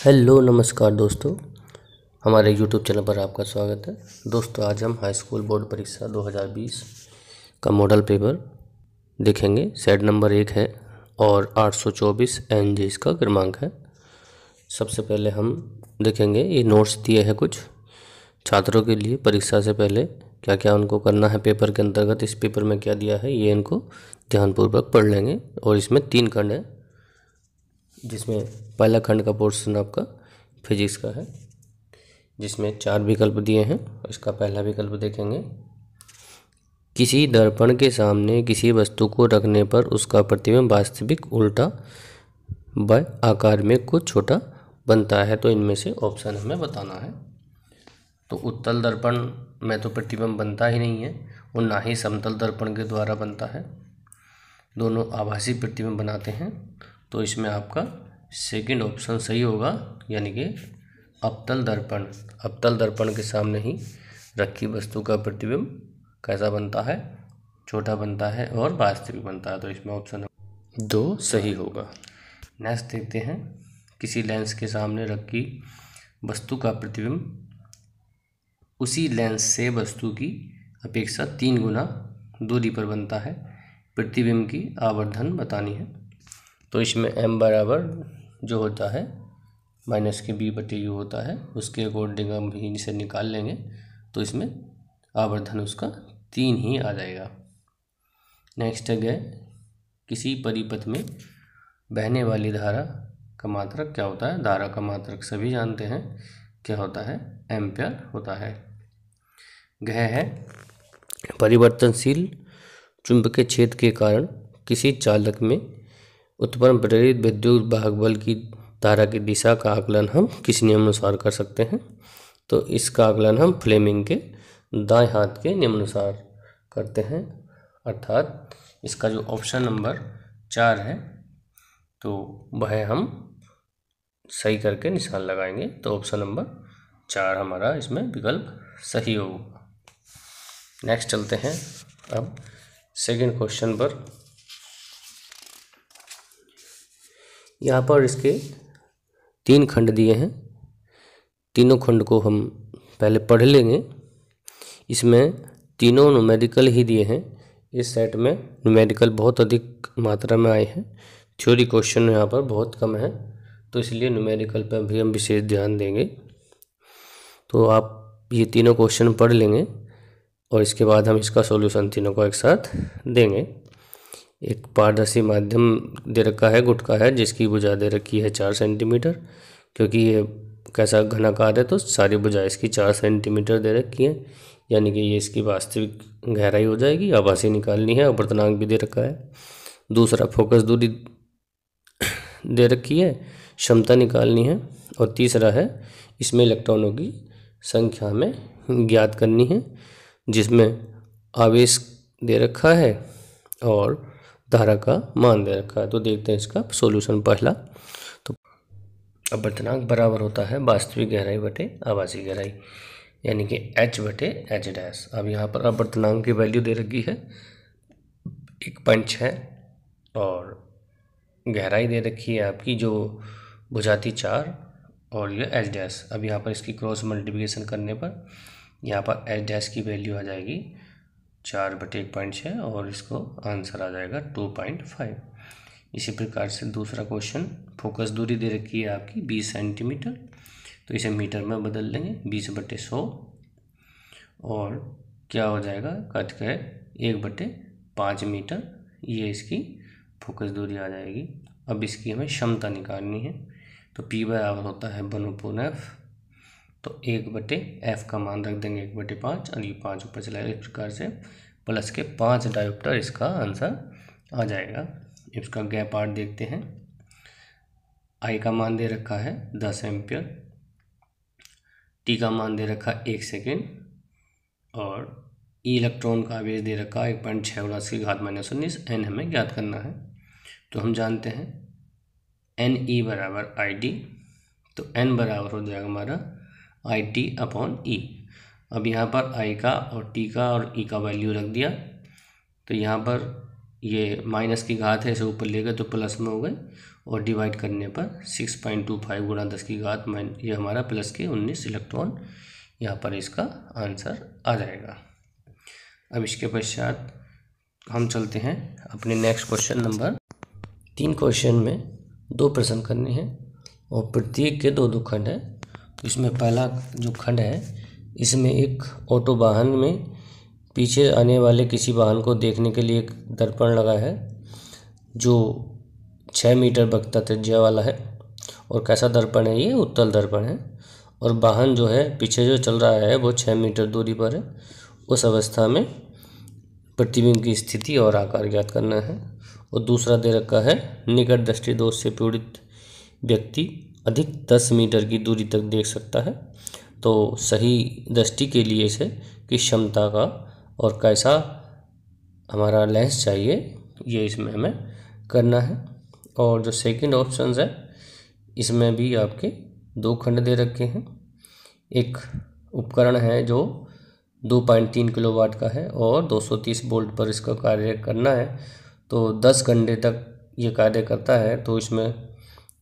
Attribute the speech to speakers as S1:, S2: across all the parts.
S1: Hello नमस्कार दोस्तों, हमारे यूट्यूब चैनल पर आपका स्वागत है। दोस्तों आज हम हाई स्कूल बोर्ड परीक्षा 2020 का मॉडल पेपर देखेंगे। सेट नंबर 1 है और 824 एनजे इसका क्रमांक है। सबसे पहले हम देखेंगे, ये नोट्स दिए हैं कुछ छात्रों के लिए परीक्षा से पहले क्या क्या उनको करना है पेपर के अंतर्गत। इस पेपर में क्या दिया है ये इनको ध्यानपूर्वक पढ़ लेंगे। और इसमें 3 खंड है, जिसमें पहला खंड का पोर्शन आपका फिजिक्स का है, जिसमें 4 विकल्प दिए हैं। इसका पहला विकल्प देखेंगे, किसी दर्पण के सामने किसी वस्तु को रखने पर उसका प्रतिबिंब वास्तविक उल्टा व आकार में कुछ छोटा बनता है। तो इनमें से ऑप्शन हमें बताना है। तो उत्तल दर्पण में तो प्रतिबिंब बनता ही नहीं है और ना ही समतल दर्पण के द्वारा बनता है, दोनों आभासी प्रतिबिंब बनाते हैं। तो इसमें आपका सेकंड ऑप्शन सही होगा, यानी कि अवतल दर्पण। अवतल दर्पण के सामने ही रखी वस्तु का प्रतिबिंब कैसा बनता है, छोटा बनता है और वास्तविक बनता है। तो इसमें ऑप्शन 2 सही होगा। नेक्स्ट देखते हैं, किसी लेंस के सामने रखी वस्तु का प्रतिबिंब उसी लेंस से वस्तु की अपेक्षा 3 गुना दूरी पर बनता है, प्रतिबिंब की आवर्धन बतानी है। तो इसमें m बराबर जो होता है -b/u होता है, उसके अकॉर्डिंग हम भी इसे निकाल लेंगे। तो इसमें आवर्धन उसका 3 ही आ जाएगा। नेक्स्ट है, किसी परिपथ में बहने वाली धारा का मात्रक क्या होता है। धारा का मात्रक सभी जानते हैं, क्या होता है, एम्पियर होता है। है परिवर्तनशील चुंबकीय क्षेत्र के कारण किसी चालक में उत्पन्न प्रेरित विद्युत वाहक बल की धारा की दिशा का आकलन हम किस नियमानुसार कर सकते हैं। तो इसका आकलन हम फ्लेमिंग के दाएं हाथ के नियमानुसार करते हैं, अर्थात इसका जो ऑप्शन नंबर 4 है तो वह हम सही करके निशान लगाएंगे। तो ऑप्शन नंबर 4 हमारा इसमें विकल्प सही होगा। नेक्स्ट चलते हैं अब सेकंड क्वेश्चन पर। यहाँ पर इसके 3 खंड दिए हैं, तीनों खंड को हम पहले पढ़ लेंगे। इसमें तीनों न्यूमेरिकल ही दिए हैं। इस सेट में न्यूमेरिकल बहुत अधिक मात्रा में आए हैं, थ्योरी क्वेश्चन यहाँ पर बहुत कम है, तो इसलिए न्यूमेरिकल पर भी हम विशेष ध्यान देंगे। तो आप ये तीनों क्वेश्चन पढ़ लेंगे और इसके बाद हम इसका सॉल्यूशन तीनों को एक साथ देंगे। एक पारदर्शी माध्यम दे रखा है, गुटका है, जिसकी भुजा दे रखी है 4 सेंटीमीटर। क्योंकि ये कैसा घनाकार है तो सारी भुजा इसकी 4 सेंटीमीटर दे रखी है, यानी कि ये इसकी वास्तविक गहराई हो जाएगी। आभासी निकालनी है, अपवर्तनांक भी दे रखा है। दूसरा फोकस दूरी दे रखी है, क्षमता निकालनी है। और तीसरा है, इसमें इलेक्ट्रॉनों की संख्या हमें ज्ञात करनी है, जिसमें आवेश दे रखा है और धारा का मान दे रखा है। तो देखते हैं इसका सॉल्यूशन पहला। तो अपवर्तनांक बराबर होता है वास्तविक गहराई बटे आभासी गहराई, यानी कि h/h'। अब यहाँ पर अपवर्तनांक की वैल्यू दे रखी है 1.6 और गहराई दे रखी है आपकी जो भुजा थी 4 और ये h'। अब यहाँ पर इसकी क्रॉस मल्टीप्लिकेशन करने पर यहाँ पर h' की वैल्यू आ जाएगी 4/1.6 और इसको आंसर आ जाएगा 2.5। इसी प्रकार से दूसरा क्वेश्चन, फोकस दूरी दे रखी है आपकी 20 सेंटीमीटर, तो इसे मीटर में बदल लेंगे 20/100 और क्या हो जाएगा, कट के 1/5 मीटर, ये इसकी फोकस दूरी आ जाएगी। अब इसकी हमें क्षमता निकालनी है। तो P बराबर होता है 1/f, तो 1/f का मान रख देंगे 1/5 और ये 5 ऊपर चला जाएगा। इस प्रकार से प्लस के 5 डायोप्टर इसका आंसर आ जाएगा। इसका गैप पार्ट देखते हैं। I का मान दे रखा है 10 एम्पियर, T का मान दे रखा है 1 सेकेंड और इलेक्ट्रॉन का आवेश दे रखा है 1.6 × 10⁻19। n हमें ज्ञात करना है। तो हम जानते हैं Ne बराबर ID, तो n बराबर हो जाएगा हमारा IT/E। अब यहाँ पर I का और T का और E का वैल्यू रख दिया, तो यहाँ पर ये माइनस की घात है, इसे ऊपर ले गए तो प्लस में हो गए, और डिवाइड करने पर 6.25 गुणा 10 की घात ये हमारा प्लस के 19 इलेक्ट्रॉन यहाँ पर इसका आंसर आ जाएगा। अब इसके पश्चात हम चलते हैं अपने नेक्स्ट क्वेश्चन नंबर 3। क्वेश्चन में 2 प्रश्न करने हैं और प्रत्येक के 2 खंड है। तो इसमें पहला जो खंड है, इसमें एक ऑटो वाहन में पीछे आने वाले किसी वाहन को देखने के लिए एक दर्पण लगा है जो 6 मीटर वक्रता त्रिज्या वाला है। और कैसा दर्पण है? ये उत्तल दर्पण है। और वाहन जो है पीछे जो चल रहा है वो 6 मीटर दूरी पर है। उस अवस्था में प्रतिबिंब की स्थिति और आकार ज्ञात करना है। और दूसरा दे रखा है, निकट दृष्टि दोष से पीड़ित व्यक्ति अधिक 10 मीटर की दूरी तक देख सकता है। तो सही दृष्टि के लिए इसे किस क्षमता का और कैसा हमारा लेंस चाहिए, ये इसमें हमें करना है। और जो सेकंड ऑप्शन है, इसमें भी आपके 2 खंड दे रखे हैं। एक उपकरण है जो 2.3 किलोवाट का है और 230 वोल्ट पर इसका कार्य करना है। तो 10 घंटे तक ये कार्य करता है। तो इसमें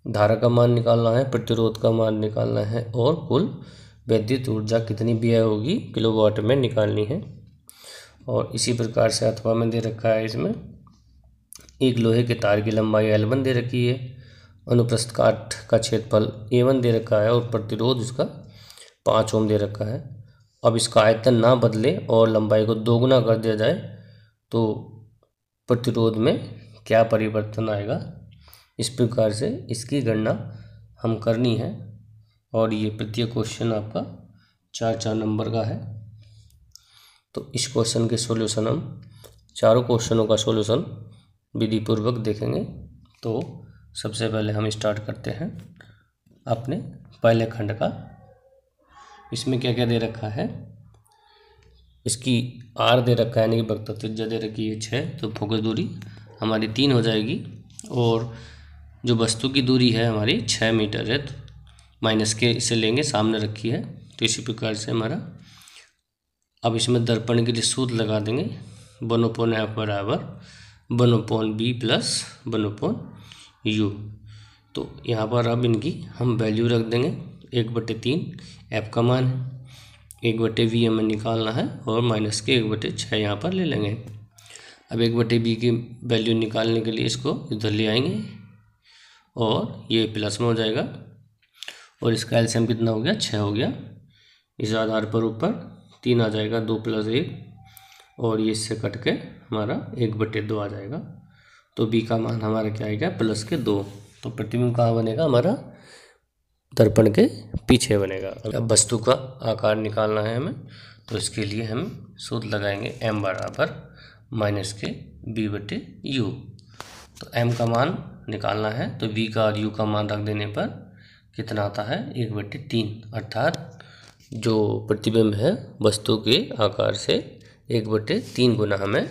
S1: धारा का मान निकालना है, प्रतिरोध का मान निकालना है और कुल विद्युत ऊर्जा कितनी व्यय होगी किलोवाट में निकालनी है। और इसी प्रकार से अथवा में दे रखा है, इसमें एक लोहे के तार की लंबाई L1 दे रखी है, अनुप्रस्थ काट का क्षेत्रफल A1 दे रखा है और प्रतिरोध इसका 5 ओम दे रखा है। अब इसका आयतन ना बदले और लंबाई को दोगुना कर दिया जाए तो प्रतिरोध में क्या परिवर्तन आएगा, इस प्रकार से इसकी गणना हम करनी है। और ये प्रत्येक क्वेश्चन आपका 4-4 नंबर का है। तो इस क्वेश्चन के सॉल्यूशन हम चारों क्वेश्चनों का सॉल्यूशन विधि पूर्वक देखेंगे। तो सबसे पहले हम स्टार्ट करते हैं अपने पहले खंड का। इसमें क्या क्या दे रखा है, इसकी आर दे रखा है, यानी कि वक्रता त्रिज्या दे रखी है 6, तो फोकस दूरी हमारी 3 हो जाएगी। और जो वस्तु की दूरी है हमारी 6 मीटर है, तो माइनस के इसे लेंगे, सामने रखी है। तो इसी प्रकार से हमारा अब इसमें दर्पण के लिए सूत्र लगा देंगे, 1/f बराबर 1/b प्लस 1/u। तो यहाँ पर अब इनकी हम वैल्यू रख देंगे, 1/3 f का मान है, 1/v हमें निकालना है और माइनस के 1/6 यहाँ पर ले लेंगे। अब 1/b की वैल्यू निकालने के लिए इसको इधर ले आएंगे और ये प्लस में हो जाएगा। और इसका एलसीएम कितना हो गया? 6 हो गया। इस आधार पर ऊपर 3 आ जाएगा, 2 + 1, और ये इससे कट के हमारा 1/2 आ जाएगा। तो b का मान हमारा क्या आएगा? +2। तो प्रतिबिंब कहाँ बनेगा? हमारा दर्पण के पीछे बनेगा। अब वस्तु का आकार निकालना है हमें, तो इसके लिए हम सूत्र लगाएंगे m बराबर -b/u। तो m का मान निकालना है, तो v का और u का मान रख देने पर कितना आता है? 1/3, अर्थात जो प्रतिबिंब है वस्तु के आकार से 1/3 गुना हमें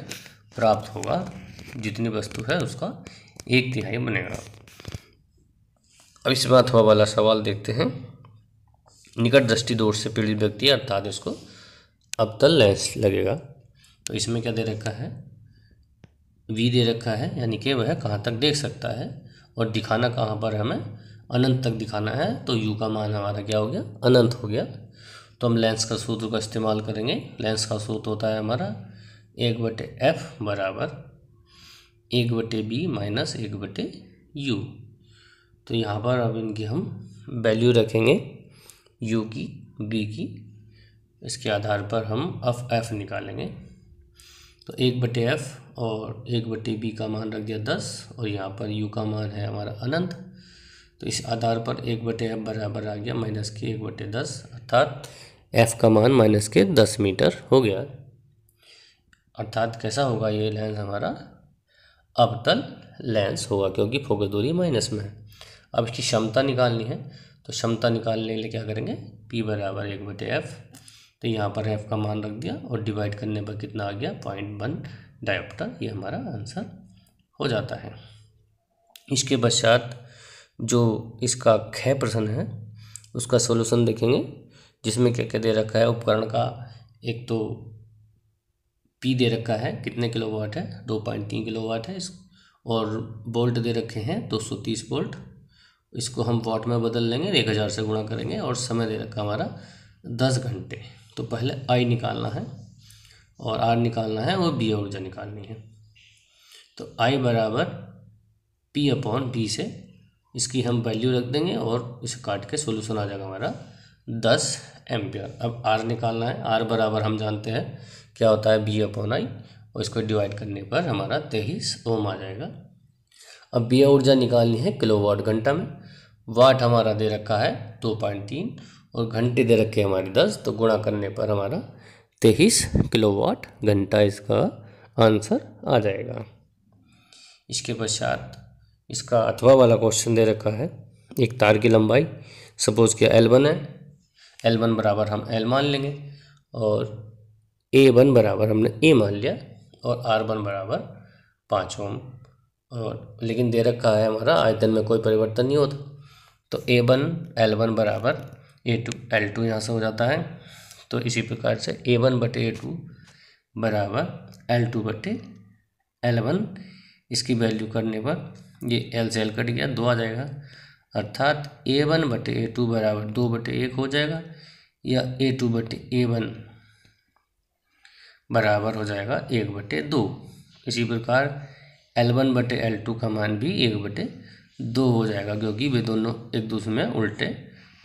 S1: प्राप्त होगा। जितनी वस्तु है उसका 1/3 बनेगा। अब इसमें अथवा वाला सवाल देखते हैं। निकट दृष्टि दोष से पीड़ित व्यक्ति, अर्थात इसको अवतल लेंस लगेगा। तो इसमें क्या दे रखा है? v दे रखा है, यानी कि वह कहाँ तक देख सकता है, और दिखाना कहाँ पर हमें? अनंत तक दिखाना है। तो u का मान हमारा क्या हो गया? अनंत हो गया। तो हम लेंस का सूत्र का इस्तेमाल करेंगे। लेंस का सूत्र होता है हमारा 1/f बराबर 1/b माइनस 1/u। तो यहाँ पर अब इनकी हम वैल्यू रखेंगे, u की, b की। इसके आधार पर हम f निकालेंगे। तो 1/f और 1/b का मान रख दिया 10, और यहाँ पर u का मान है हमारा अनंत। तो इस आधार पर 1/f बराबर आ गया -1/10, अर्थात f का मान -10 मीटर हो गया। अर्थात कैसा होगा ये लेंस? हमारा अवतल लेंस होगा, क्योंकि फोकस दूरी माइनस में है। अब इसकी क्षमता निकालनी है, तो क्षमता निकालने के लिए क्या करेंगे? p बराबर 1/f। तो यहाँ पर f का मान रख दिया और डिवाइड करने पर कितना आ गया? 0.1 डायोप्टर। ये हमारा आंसर हो जाता है। इसके पश्चात जो इसका ख प्रश्न है उसका सॉल्यूशन देखेंगे, जिसमें क्या क्या दे रखा है। उपकरण का एक तो पी दे रखा है कितने किलोवाट है, 2.3 किलोवाट है और वोल्ट दे रखे हैं 230 वोल्ट। इसको हम वाट में बदल लेंगे, 1000 से गुणा करेंगे और समय दे रखा हमारा 10 घंटे। तो पहले आई निकालना है और आर निकालना है और बी ऊर्जा निकालनी है। तो आई बराबर पी अपॉन बी से इसकी हम वैल्यू रख देंगे और इसे काट के सोल्यूशन आ जाएगा हमारा 10 एम्पियर। अब आर निकालना है, आर बराबर हम जानते हैं क्या होता है, बी अपॉन आई, और इसको डिवाइड करने पर हमारा 23 ओम आ जाएगा। अब बी ऊर्जा निकालनी है किलोवाट घंटा में, वाट हमारा दे रखा है 2.3 और घंटे दे रखे हमारे 10, तो गुणा करने पर हमारा 23 किलोवाट घंटा इसका आंसर आ जाएगा। इसके पश्चात इसका अथवा वाला क्वेश्चन दे रखा है, एक तार की लंबाई सपोज कि L1 है, L1 बराबर हम L मान लेंगे और A1 बराबर हमने A मान लिया और R1 बराबर 5 ओम, और लेकिन दे रखा है हमारा आयतन में कोई परिवर्तन नहीं होता, तो A1 L1 बराबर A2 L2 यहाँ से हो जाता है। तो इसी प्रकार से A1 बटे A2 बराबर L2 बटे L1, इसकी वैल्यू करने पर ये L से L कट गया, 2 आ जाएगा, अर्थात A1 बटे A2 बराबर 2 बटे 1 हो जाएगा, या A2 बटे A1 बराबर हो जाएगा 1 बटे 2। इसी प्रकार L1 बटे L2 का मान भी 1 बटे 2 हो जाएगा, क्योंकि वे दोनों एक दूसरे में उल्टे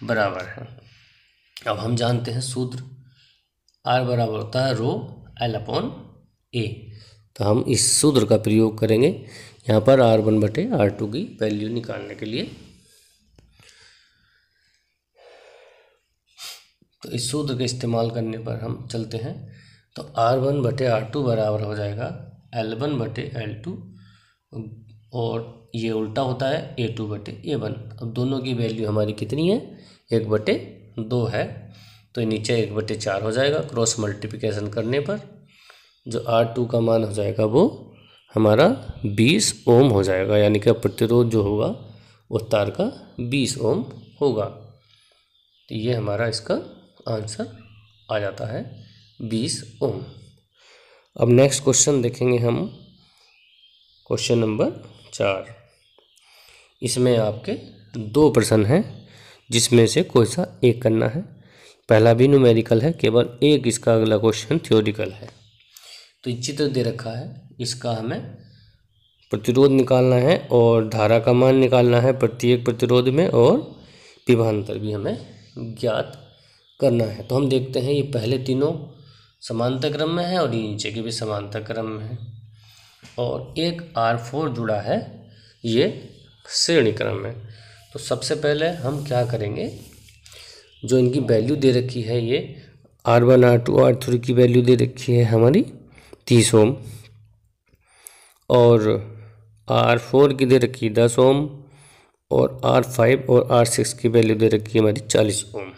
S1: बराबर हैं। अब हम जानते हैं सूत्र, R बराबर होता है रो L अपॉन A, तो हम इस सूत्र का प्रयोग करेंगे यहाँ पर R1 बटे R2 की वैल्यू निकालने के लिए। तो इस सूत्र का इस्तेमाल करने पर हम चलते हैं, तो R1 बटे R2 बराबर हो जाएगा L1 बटे L2, और ये उल्टा होता है A2 बटे A1। अब दोनों की वैल्यू हमारी कितनी है, 1 बटे 2 है, तो नीचे 1 बटे 4 हो जाएगा। क्रॉस मल्टीप्लिकेशन करने पर जो R2 का मान हो जाएगा वो हमारा 20 ओम हो जाएगा, यानी कि प्रतिरोध जो होगा उस तार का 20 ओम होगा। तो ये हमारा इसका आंसर आ जाता है 20 ओम। अब नेक्स्ट क्वेश्चन देखेंगे हम, क्वेश्चन नंबर 4। इसमें आपके 2 प्रश्न हैं जिसमें से कोई सा एक करना है। पहला भी न्यूमेरिकल है, केवल एक इसका अगला क्वेश्चन थ्योरिकल है। तो ये चित्र दे रखा है, इसका हमें प्रतिरोध निकालना है और धारा का मान निकालना है प्रत्येक प्रतिरोध में, और विभवांतर भी हमें ज्ञात करना है। तो हम देखते हैं ये पहले तीनों समांतर क्रम में है और ये नीचे के भी समांतर क्रम में है, और एक R4 जुड़ा है, ये श्रेणी क्रम में। तो सबसे पहले हम क्या करेंगे, जो इनकी वैल्यू दे रखी है, ये R1 R2 R3 की वैल्यू दे रखी है हमारी 30 ओम, और R4 की दे रखी है 10 ओम, और R5 और R6 की वैल्यू दे रखी है हमारी 40 ओम।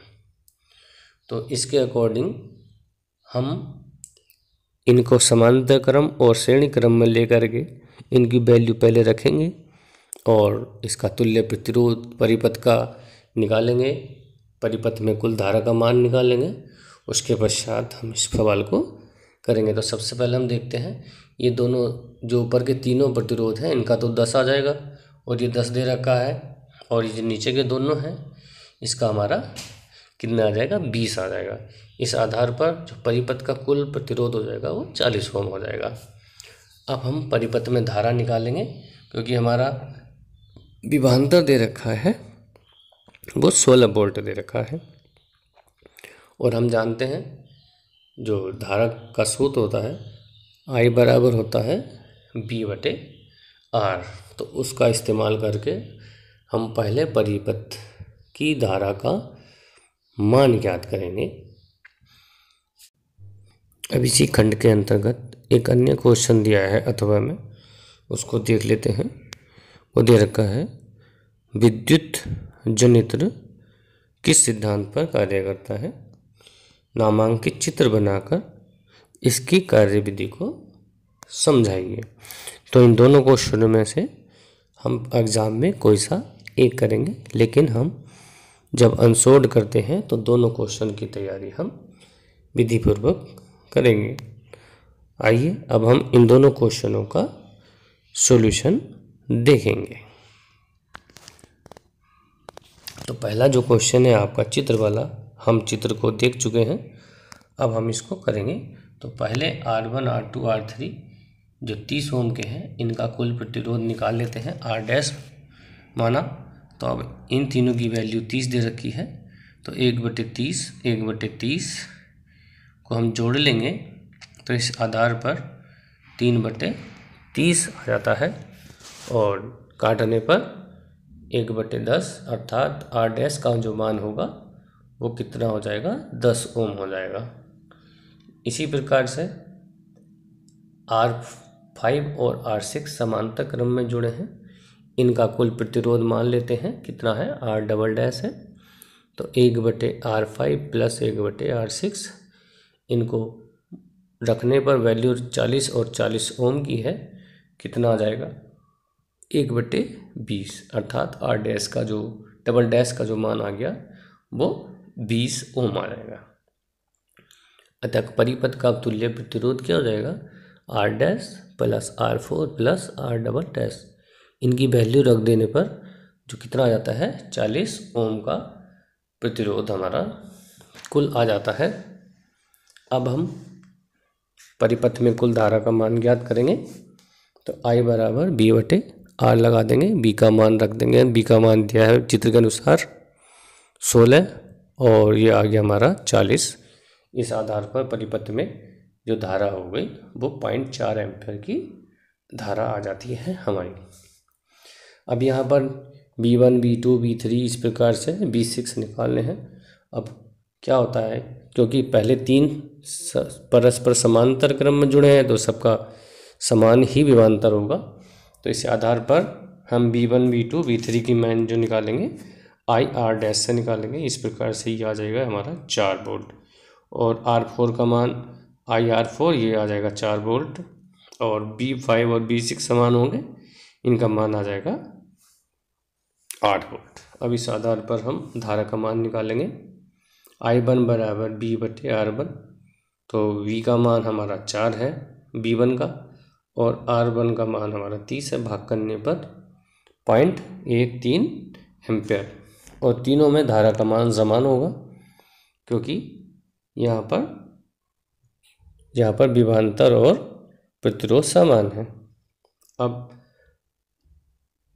S1: तो इसके अकॉर्डिंग हम इनको समांतर क्रम और श्रेणी क्रम में लेकर के इनकी वैल्यू पहले रखेंगे और इसका तुल्य प्रतिरोध परिपथ का निकालेंगे, परिपथ में कुल धारा का मान निकालेंगे। उसके पश्चात हम इस सवाल को करेंगे। तो सबसे पहले हम देखते हैं, ये दोनों जो ऊपर के तीनों प्रतिरोध हैं इनका तो 10 आ जाएगा, और ये 10 दे रखा है, और ये जो नीचे के दोनों हैं इसका हमारा कितना आ जाएगा, 20 आ जाएगा। इस आधार पर जो परिपथ का कुल प्रतिरोध हो जाएगा वो 40 ओम हो जाएगा। अब हम परिपथ में धारा निकालेंगे, क्योंकि हमारा विभवांतर दे रखा है वो 16 वोल्ट दे रखा है, और हम जानते हैं जो धारा का सूत्र होता है I बराबर होता है B बटे R। तो उसका इस्तेमाल करके हम पहले परिपथ की धारा का मान ज्ञात करेंगे। अब इसी खंड के अंतर्गत एक अन्य क्वेश्चन दिया है अथवा में, उसको देख लेते हैं। वो दे रखा है, विद्युत जनित्र किस सिद्धांत पर कार्य करता है, नामांकित चित्र बनाकर इसकी कार्यविधि को समझाइए। तो इन दोनों क्वेश्चनों में से हम एग्ज़ाम में कोई सा एक करेंगे, लेकिन हम जब अनसोर्ड करते हैं तो दोनों क्वेश्चन की तैयारी हम विधिपूर्वक करेंगे। आइए अब हम इन दोनों क्वेश्चनों का सॉल्यूशन देखेंगे। तो पहला जो क्वेश्चन है आपका चित्र वाला, हम चित्र को देख चुके हैं, अब हम इसको करेंगे। तो पहले R1 R2 R3 जो 30 ओम के हैं इनका कुल प्रतिरोध निकाल लेते हैं। R डैश माना, तो अब इन तीनों की वैल्यू 30 दे रखी है, तो 1/30 को हम जोड़ लेंगे तो इस आधार पर 3/30 आ जाता है, और काटने पर 1/10 अर्थात R डैश का जो मान होगा वो कितना हो जाएगा, 10 ओम हो जाएगा। इसी प्रकार से R5 और R6 समांतर क्रम में जुड़े हैं, इनका कुल प्रतिरोध मान लेते हैं कितना है, R डबल डैश है, तो 1/R5 प्लस 1/R6, इनको रखने पर वैल्यू 40 और 40 ओम की है, कितना आ जाएगा 1/20 अर्थात R डैश का जो डबल डैश का जो मान आ गया वो 20 ओम आ जाएगा। अतः परिपथ का तुल्य प्रतिरोध क्या हो जाएगा, R dash plus R4 plus R double dash, इनकी वैल्यू रख देने पर जो कितना आ जाता है 40 ओम का प्रतिरोध हमारा कुल आ जाता है। अब हम परिपथ में कुल धारा का मान ज्ञात करेंगे। तो I बराबर B/R लगा देंगे, B का मान रख देंगे, B का मान दिया है चित्र के अनुसार 16 और ये आ गया हमारा 40। इस आधार पर परिपथ में जो धारा हो गई वो 0.4 एम्पीयर की धारा आ जाती है हमारी। अब यहाँ पर B1 B2 B3 इस प्रकार से B6 निकालने हैं। अब क्या होता है, क्योंकि पहले 3 परस्पर समांतर क्रम में जुड़े हैं तो सबका समान ही विभवांतर होगा, तो इस आधार पर हम B1 B2 B3 की मान जो निकालेंगे IR डैश से निकालेंगे। इस प्रकार से ये आ जाएगा हमारा 4 वोल्ट, और R4 का मान IR4 ये आ जाएगा 4 वोल्ट, और B5 और B6 समान होंगे, इनका मान आ जाएगा 8 वोल्ट। अब इस आधार पर हम धारा का मान निकालेंगे। I1 बराबर B/R1, तो V का मान हमारा 4 है B1 का, और R1 का मान हमारा 30 है, भाग करने पर 0.13 एम्पेयर, और तीनों में धारा का मान समान होगा क्योंकि यहाँ पर विभवांतर और प्रतिरोध समान है। अब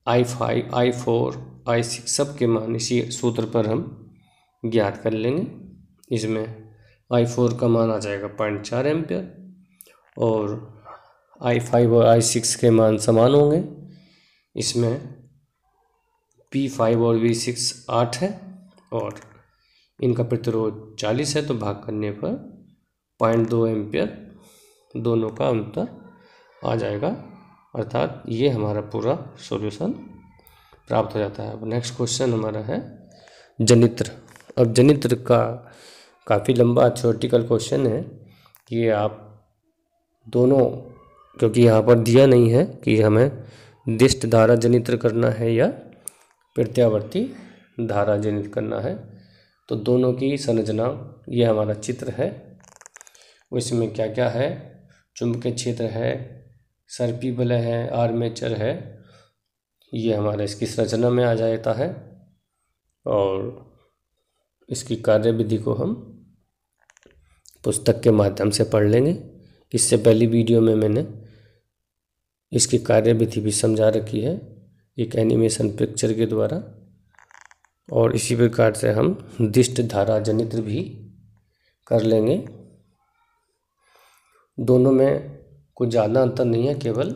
S1: I5 I4 I6 सब के मान इसी सूत्र पर हम ज्ञात कर लेंगे। इसमें I4 का मान आ जाएगा 0.4 एम्पियर, और I5 और I6 के मान समान होंगे। इसमें P5 और V6 8 है, और इनका प्रतिरोध 40 है, तो भाग करने पर 0.2 एम्पियर दोनों का अंतर आ जाएगा, अर्थात ये हमारा पूरा सॉल्यूशन प्राप्त हो जाता है। अब नेक्स्ट क्वेश्चन हमारा है जनित्र। अब जनित्र का काफ़ी लंबा थ्योरेटिकल क्वेश्चन है कि आप दोनों, क्योंकि यहाँ पर दिया नहीं है कि हमें दिष्ट धारा जनित्र करना है या प्रत्यावर्ती धारा जनित्र करना है, तो दोनों की संरचना ये हमारा चित्र है। इसमें क्या क्या है, चुंबकीय क्षेत्र है, सर्पी बल है, आर्मेचर है, ये हमारा इसकी संरचना में आ जाता है, और इसकी कार्यविधि को हम पुस्तक के माध्यम से पढ़ लेंगे। इससे पहली वीडियो में मैंने इसकी कार्यविधि भी समझा रखी है एक एनिमेशन पिक्चर के द्वारा, और इसी प्रकार से हम दिष्ट धारा जनित्र भी कर लेंगे। दोनों में कुछ ज़्यादा अंतर नहीं है, केवल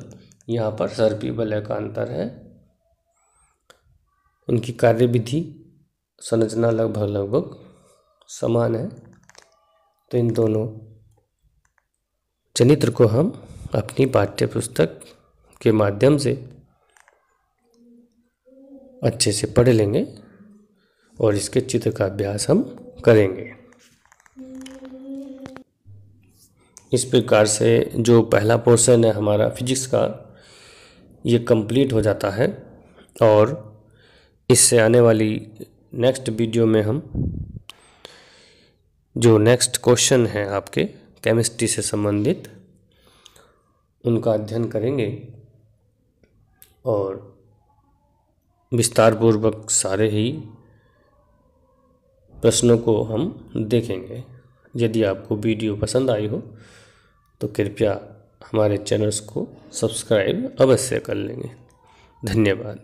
S1: यहाँ पर सर्पी बल का अंतर है। इनकी कार्यविधि संरचना लगभग समान है, तो इन दोनों जनित्र को हम अपनी पाठ्य पुस्तक के माध्यम से अच्छे से पढ़ लेंगे और इसके चित्र का अभ्यास हम करेंगे। इस प्रकार से जो पहला पोर्शन है हमारा फिजिक्स का, ये कंप्लीट हो जाता है, और इससे आने वाली नेक्स्ट वीडियो में हम जो नेक्स्ट क्वेश्चन है आपके केमिस्ट्री से संबंधित, उनका अध्ययन करेंगे और विस्तारपूर्वक सारे ही प्रश्नों को हम देखेंगे। यदि आपको वीडियो पसंद आई हो तो कृपया हमारे चैनल्स को सब्सक्राइब अवश्य कर लेंगे। धन्यवाद।